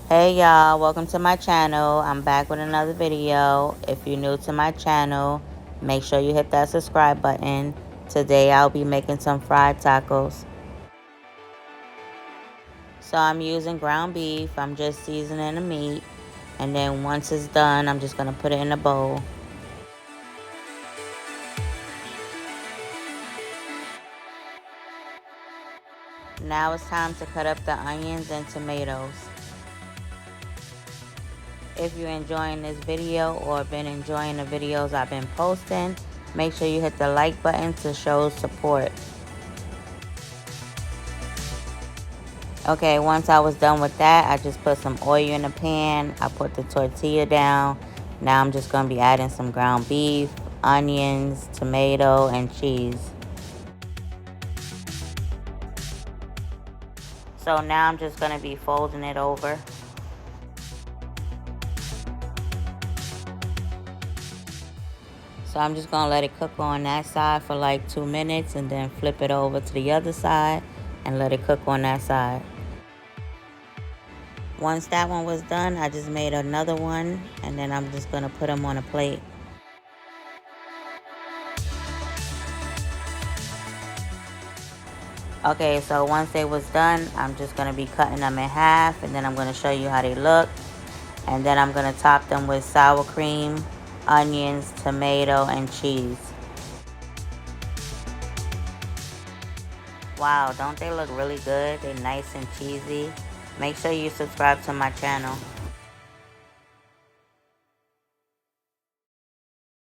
Hey y'all, welcome to my channel. I'm back with another video. If you're new to my channel, make sure you hit that subscribe button. Today I'll be making some fried tacos. So I'm using ground beef. I'm just seasoning the meat. And then once it's done, I'm just going to put it in a bowl. Now it's time to cut up the onions and tomatoes. If you're enjoying this video or been enjoying the videos I've been posting, make sure you hit the like button to show support. Okay, once I was done with that, I just put some oil in the pan. I put the tortilla down. Now I'm just going to be adding some ground beef, onions, tomato, and cheese. So now I'm just going to be folding it over. So I'm just going to let it cook on that side for like 2 minutes and then flip it over to the other side and let it cook on that side. Once that one was done, I just made another one and then I'm just going to put them on a plate. Okay, so once they was done, I'm just going to be cutting them in half and then I'm going to show you how they look. And then I'm going to top them with sour cream, onions, tomato, and cheese. Wow, don't they look really good? They're nice and cheesy. Make sure you subscribe to my channel.